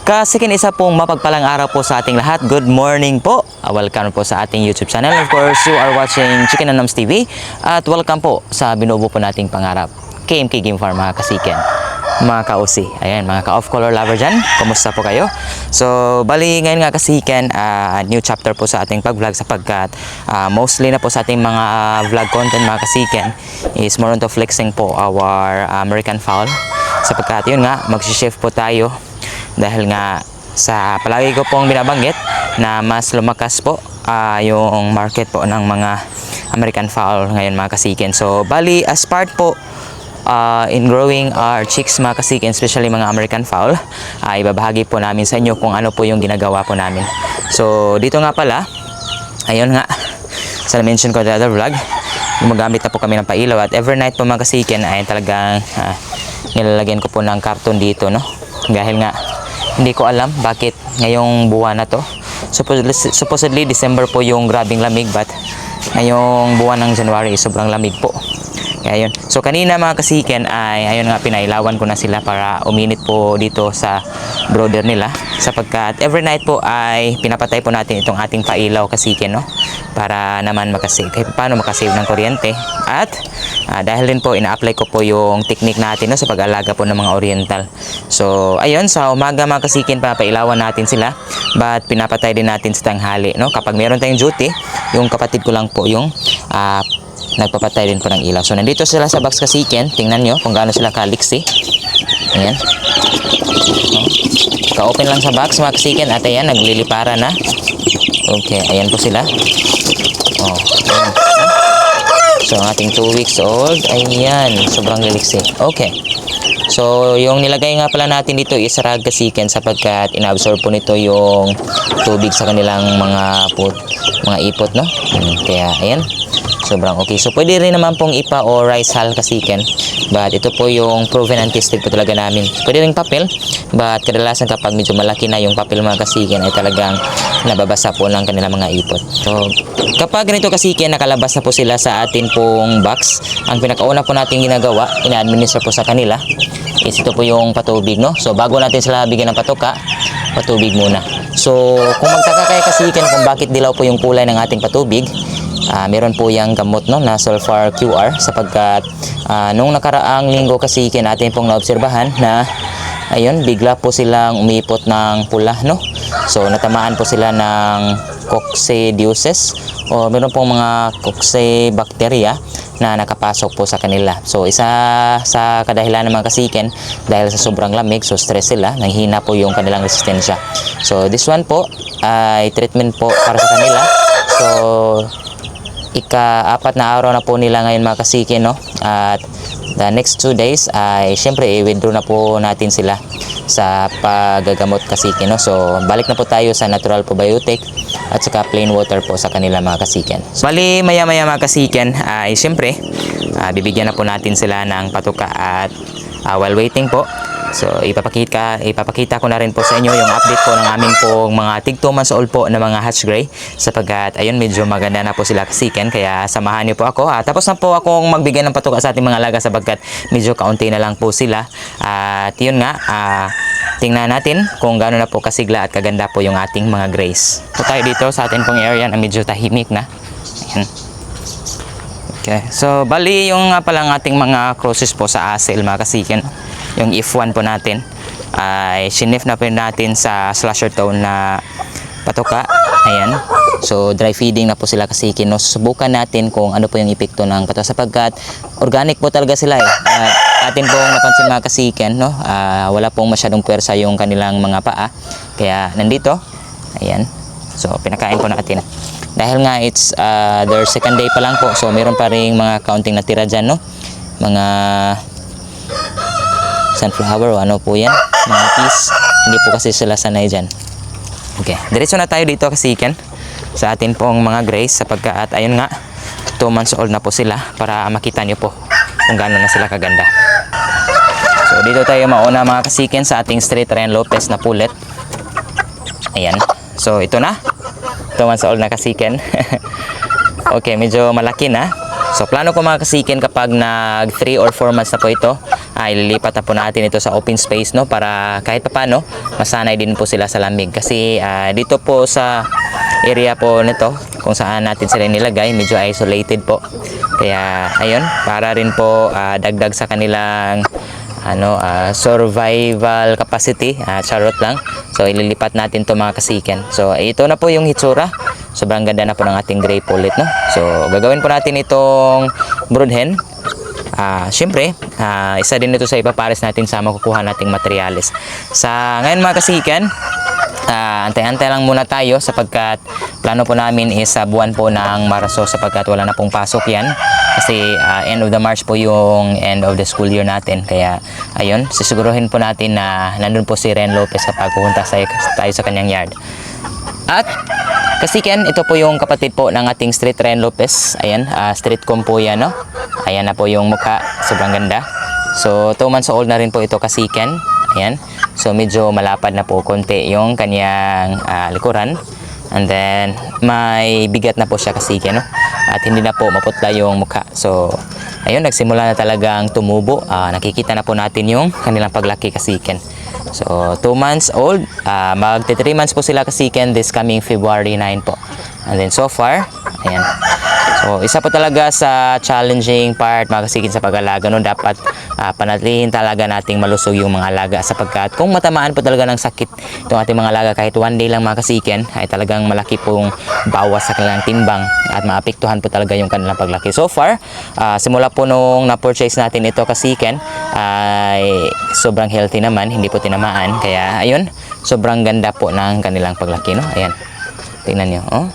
Kasikin isa pong mapagpalang araw po sa ating lahat. Good morning po. Welcome po sa ating YouTube channel. Of course, you are watching Chicken and Nams TV. At welcome po sa binubo po nating pangarap. KMK Game Farm mga kasikin. Mga ka-OC. Ayan, mga ka-off color lover dyan. Kumusta po kayo? So, bali ngayon nga kasikin, new chapter po sa ating pag-vlog sapagkat mostly na po sa ating mga vlog content mga kasikin is more on to flexing po our American fowl. Sapagkat yun nga, mag-shift po tayo dahil nga sa palagi ko pong binabanggit na mas lumakas po yung market po ng mga American fowl ngayon mga kasikin. So bali as part po in growing our chicks mga kasikin, especially mga American fowl, ibabahagi po namin sa inyo kung ano po yung ginagawa po namin. So dito nga pala, ayun nga, sa mention ko sa other vlog, gumagamit na po kami ng pailaw at every night po mga kasikin ay talagang nilalagyan ko po ng karton dito, no? Dahil nga hindi ko alam bakit ngayong buwan na to. Supposedly December po yung grabing lamig, but ngayong buwan ng January sobrang lamig po. Kaya yun. So kanina mga kasiken ay ayun nga, pinailawan ko na sila para uminit po dito sa brooder nila, sapagkat every night po ay pinapatay po natin itong ating pailaw kasiken, no? Para naman makasave, kahit paano makasave ng kuryente. At dahil din po ina-apply ko po yung technique natin, no, sa pag-alaga po ng mga oriental. So ayun, sa umaga mga kasiken papailawan natin sila, but pinapatay din natin sa tanghali, no? Kapag meron tayong duty, yung kapatid ko lang po yung nagpapatay din po ng ilaw. So nandito sila sa box kasiken. Tingnan nyo kung gaano sila kaliksi. Ayan. Ka-open lang sa box mga kasiken at ayan, naglilipara na. Okay, ayan po sila. Oh, ayan. So ang ating 2 weeks old, ayan, sobrang liliksi. Okay. So yung nilagay nga pala natin dito is rag kasiken, sapagkat inaabsorb po nito yung tubig sa kanilang mga ipot, no? Kaya ayan, sobrang okay. So pwede rin naman pong ipa o rice hull kasiken, but ito po yung proven and tested po talaga namin. Pwede rin papel, but kadalasan kapag medyo malaki na yung papel mga kasiken ay talagang nababasa po ng kanilang mga ipot. So kapag ganito kasiken, nakalabas na po sila sa atin pong box, ang pinakauna po natin ginagawa, ina-administer po sa kanila is ito po yung patubig, no? So bago natin sila bigyan ng patuka, patubig muna. So kung magtaka kayo kasiken kung bakit dilaw po yung kulay ng ating patubig, meron po yung gamot, no, na sulfur QR, sapagkat nung nakaraang linggo kasiken natin pong naobserbahan na ayun, bigla po silang umipot ng pula, no? So natamaan po sila ng coccidiosis o meron pong mga coccibacteria na nakapasok po sa kanila. So isa sa kadahilan ng mga kasiken, dahil sa sobrang lamig, so stress sila, nanghina po yung kanilang resistensya. So this one po ay treatment po para sa kanila. So ika-4 na araw na po nila ngayon mga kasiken, no? At the next 2 days ay syempre i-withdraw na po natin sila sa paggagamot kasiken, no? So balik na po tayo sa natural probiotic at saka plain water po sa kanila mga kasiken. So, bali maya mga kasiken ay syempre bibigyan na po natin sila ng patuka at while waiting po, so ipapakita ko na rin po sa inyo yung update po ng aming pong mga tig 2 months old po na mga hatch gray, sapagkat ayun, medyo maganda na po sila kasiken, kaya samahan niyo po ako. Tapos na po akong magbigay ng patuka sa ating mga alaga, sapagkat medyo kaunti na lang po sila. At yun nga, tingnan natin kung gaano na po kasigla at kaganda po yung ating mga grays. So tayo dito sa ating pong area na medyo tahimik na. Ayan. Okay, so bali yung nga palang ating mga crosses po sa asil mga kasiken, yung F1 po natin ay sinif na po natin sa slasher tone na patuka. Ayan, so dry feeding na po sila kasiken, no? Susubukan natin kung ano po yung epekto ng patuka, sapagkat organic po talaga sila eh. Atin pong napansin mga kasiken, no? Wala pong masyadong puwersa yung kanilang mga paa, kaya nandito. Ayan, so pinakain po natin. Dahil nga it's their second day pa lang po, so meron pa rin mga counting na tira dyan, no? Mga sunflower o ano po yan, mga peas. Hindi po kasi sila sanay dyan. Okay, diretso na tayo dito kasiken sa atin pong mga grays, sapagkat ayun nga, 2 months old na po sila, para makita nyo po kung gaano na sila kaganda. So dito tayo mauna mga kasiken sa ating straight Ryan Lopez na pullet. Ayan, so ito na, 2 months old na kasiken. Okay, medyo malaki na. So plano ko mga kasiken, kapag nag 3 or 4 months na po ito, ililipat na po natin ito sa open space, no, para kahit papaano masanay din po sila sa lamig. Kasi dito po sa area po nito kung saan natin sila nilagay, medyo isolated po. Kaya ayun, para rin po dagdag sa kanilang survival capacity, charot lang. So ililipat natin to mga kasiken. So ito na po yung hitsura. Sobrang ganda na po ng ating gray pullet, no. So gagawin po natin itong brood hen. Siyempre, isa din ito sa ipapares natin sa makukuha nating materyales. Sa ngayon mga kasiken, antay-antay lang muna tayo sapagkat plano po namin is sa buwan po ng Marso, sapagkat wala na pong pasok yan. Kasi end of the March po yung end of the school year natin. Kaya ayun, sisiguruhin po natin na nandun po si Ren Lopez kapag pupunta tayo sa kanyang yard. At kasiken, ito po yung kapatid po ng ating street Ren Lopez. Ayan, street comb po yan, no? Ayan na po yung mukha, sobrang ganda. So 2 months old na rin po ito kasiken. Ayan, so medyo malapad na po konti yung kanyang likuran. And then may bigat na po siya kasiken, no? At hindi na po maputla yung mukha. So ayun, nagsimula na talagang tumubo. Nakikita na po natin yung kanilang paglaki kasiken. So 2 months old, magti 3 months po sila kasiken this coming February 9 po. And then so far, ayan. So isa po talaga sa challenging part mga kasiken sa pag-alaga, no, dapat panatilihin talaga nating malusog yung mga alaga, sapagkat kung matamaan po talaga ng sakit itong ating mga alaga kahit 1 day lang mga kasiken, ay talagang malaki pong bawas sa kanilang timbang at maapektuhan po talaga yung kanilang paglaki. So far, simula po nung na-purchase natin ito kasiken, ay sobrang healthy naman, hindi po tinamaan. Kaya ayun, sobrang ganda po ng kanilang paglaki, no. Ayan, tingnan nyo, oh.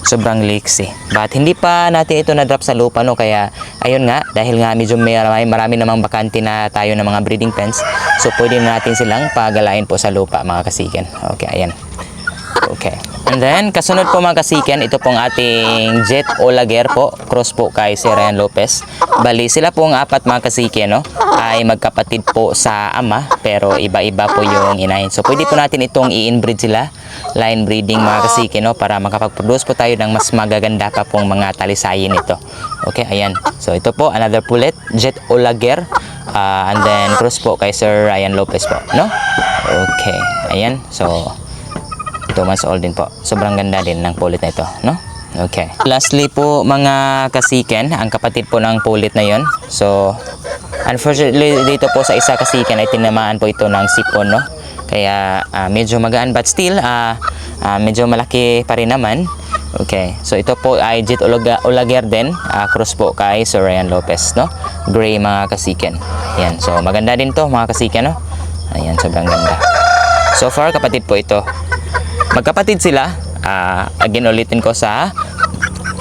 Sobrang liksi. But hindi pa natin ito na-drop sa lupa, no. Kaya ayun nga, dahil nga medyo marami namang bakante na tayo ng mga breeding pens, so pwede na natin silang pagalain po sa lupa mga kasiken. Okay, ayan. Okay. And then, kasunod po mga kasiken, ito pong ating Jet o Lager po, cross po kay si Ren Lopez. Bali, sila pong 4 mga kasiken, no, ay magkapatid po sa ama, pero iba-iba po yung inahin. So, pwede po natin itong i-inbreed sila, line breeding mga kasiken, no, para makapag-produce po tayo ng mas magaganda pa pong mga talisayin nito. Okay, ayan. So, ito po, another pullet, Jet o Lager. And then, cross po kay Sir Ryan Lopez po, no? Okay, ayan. So, 2 months old din po. Sobrang ganda din ng pullet na ito, no? Okay. Lastly po mga kasiken, ang kapatid po ng pullet na yon. So, unfortunately dito po sa isa kasiken ay tinamaan po ito ng sipon, no? Kaya medyo magaan, but still medyo malaki pa rin naman. Okay. So ito po ay Jet Olager din, cross po kay Sir Ryan Lopez, no? Gray mga kasiken. Yan. So maganda din to mga kasiken, no? Ayan, sobrang ganda. So far kapatid po ito. Magkapatid sila. Again, ulitin ko sa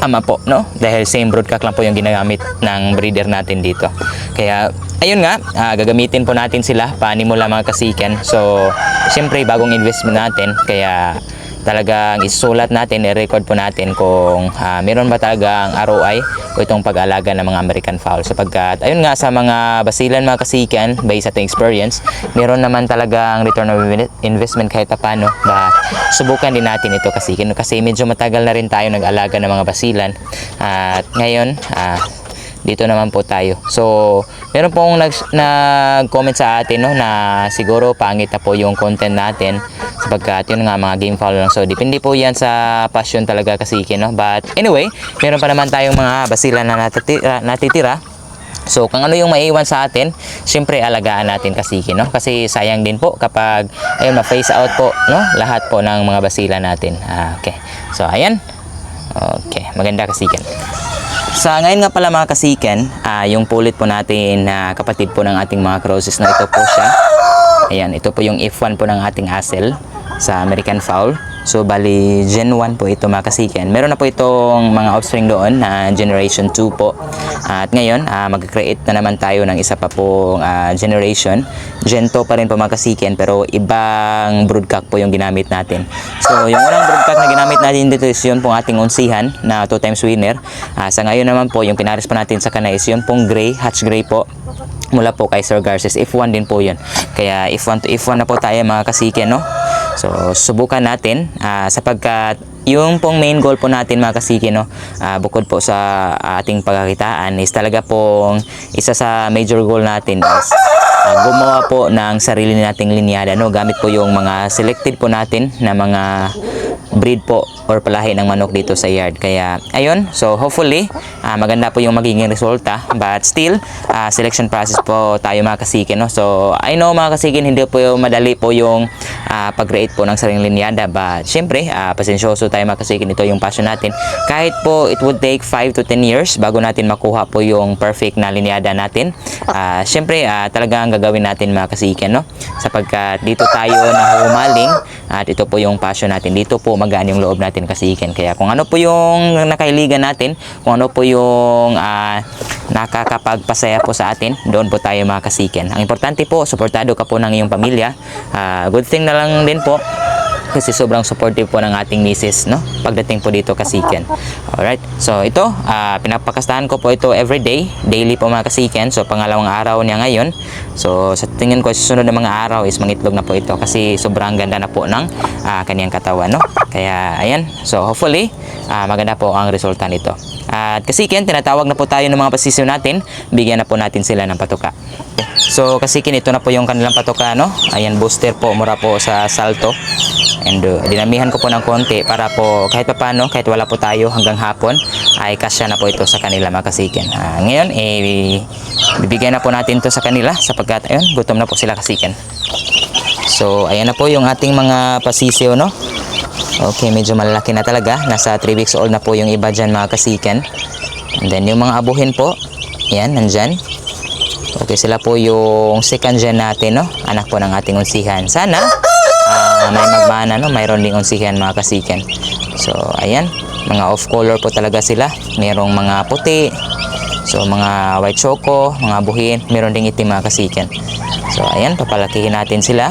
ama po, no? Dahil same broodcock lang po yung ginagamit ng breeder natin dito. Kaya, ayun nga, gagamitin po natin sila panimula mga kasiken. So, siyempre, bagong investment natin. Kaya, talagang isusulat natin, i-record po natin kung meron ba talagang ROI o itong pag-alaga ng mga American fowl. Sapagkat, ayun nga, sa mga basilan mga kasiken, based sa ating experience, meron naman talagang return of investment kahit paano. But, subukan din natin ito kasiken. Kasi medyo matagal na rin tayo nag-alaga ng mga basilan. At ngayon, dito naman po tayo. So, meron pong nag-comment sa atin, no, na siguro pangit na po yung content natin sapagkat yun nga mga game fowl lang. So, depende po yan sa passion talaga kasiken, no. But anyway, meron pa naman tayong mga basilan na natitira. So, kung ano yung maiwan sa atin, syempre alagaan natin kasiken, no. Kasi sayang din po kapag ayun ma-phase out po, no, lahat po ng mga basilan natin. Okay. So, ayan. Okay, maganda kasiken. Sa ngayon nga pala mga kasiken, yung pullet po natin na kapatid po ng ating mga crosses na ito po siya. Ayan, ito po yung F1 po ng ating Asel sa American Fowl. So, bali, Gen 1 po ito mga kasiken. Meron na po itong mga offspring doon na Generation 2 po. At ngayon, mag-create na naman tayo ng isa pa pong generation. Gen 2 pa rin po mga kasiken, pero ibang broodcock po yung ginamit natin. So, yung unang broodcock na ginamit natin dito is yun pong ating unsihan na 2 times winner. Sa ngayon naman po, yung pinares po natin sa kanay is yun pong gray, hatch gray po. Mula po kay Sir Garces. F1 din po yun. Kaya F1 to F1 na po tayo mga kasiken, no? So, subukan natin sapagkat yung pong main goal po natin mga kasiki, no, bukod po sa ating pagkakitaan is talaga pong isa sa major goal natin is gumawa po ng sarili nating linyada, no, gamit po yung mga selected po natin na mga breed po or palahi ng manok dito sa yard. Kaya ayun, so hopefully maganda po yung magiging resulta, but still selection process po tayo mga kasikin, no. So I know mga kasikin, hindi po yung madali po yung pag-create po ng sariling linyada, but syempre pasensyoso tayo mga kasikin, ito yung passion natin. Kahit po it would take 5 to 10 years bago natin makuha po yung perfect na linyada natin, syempre talagang gagawin natin mga kasikin, no, sapagkat dito tayo nahumaling at ito po yung passion natin. Dito po magaan yung loob natin kasikin. Kaya kung ano po yung nakailigan natin, kung ano po yung nakakapagpasaya po sa atin, doon po tayo mga kasikin. Ang importante po, suportado ka po ng iyong pamilya. Good thing na lang din po kasi sobrang supportive po ng ating misis, no, pagdating po dito kasikin. Alright, so ito pinapakastahan ko po ito everyday, daily po mga kasikin. So pangalawang araw niya ngayon. So sa tingin ko susunod na mga araw is mangitlog na po ito kasi sobrang ganda na po ng kaniyang katawan, no. Kaya ayan, so hopefully maganda po ang resulta nito. At kasikin, tinatawag na po tayo ng mga pasisyo natin, bigyan na po natin sila ng patuka. So kasikin, ito na po yung kanilang patuka, no. Ayan, booster po mura po sa Salto. And dinamihan ko po ng konti para po kahit paano, kahit wala po tayo hanggang hapon, ay kasya na po ito sa kanila mga kasikin. Ngayon, bibigyan na po natin to sa kanila sapagkat ayun, gutom na po sila kasikin. So ayan na po yung ating mga pasisyo, no. Okay, medyo malalaki na talaga. Nasa 3 weeks old na po yung iba dyan mga kasikin. And then yung mga abuhin po, yan, nandyan. Okay, sila po yung second gen natin, no, anak po ng ating unsihan. Sana may magmana, no, mayroon ding unsihan mga kasikin. So ayan, mga off color po talaga sila. Merong mga puti, so mga white choco, mga buhin, meron ding itim mga kasikin. So ayan, papalakihin natin sila.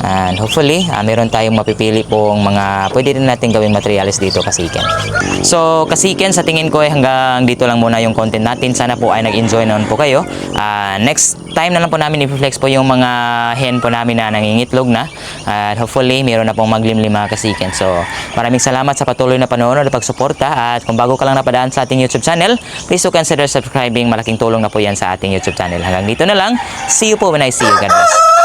And hopefully, meron tayong mapipili pong mga pwede rin natin gawing materials dito kasikin. So kasikin, sa tingin ko ay hanggang dito lang muna yung content natin. Sana po ay nag-enjoy naman po kayo. Next time na lang po namin i-flex po yung mga hen po namin na nangingitlog na. At hopefully, meron na pong maglimlim mga kasikin. So maraming salamat sa patuloy na panonood at pagsuporta. At kung bago ka lang napadaan sa ating YouTube channel, please do consider subscribing. Malaking tulong na po yan sa ating YouTube channel. Hanggang dito na lang. See you po when I see you. God bless.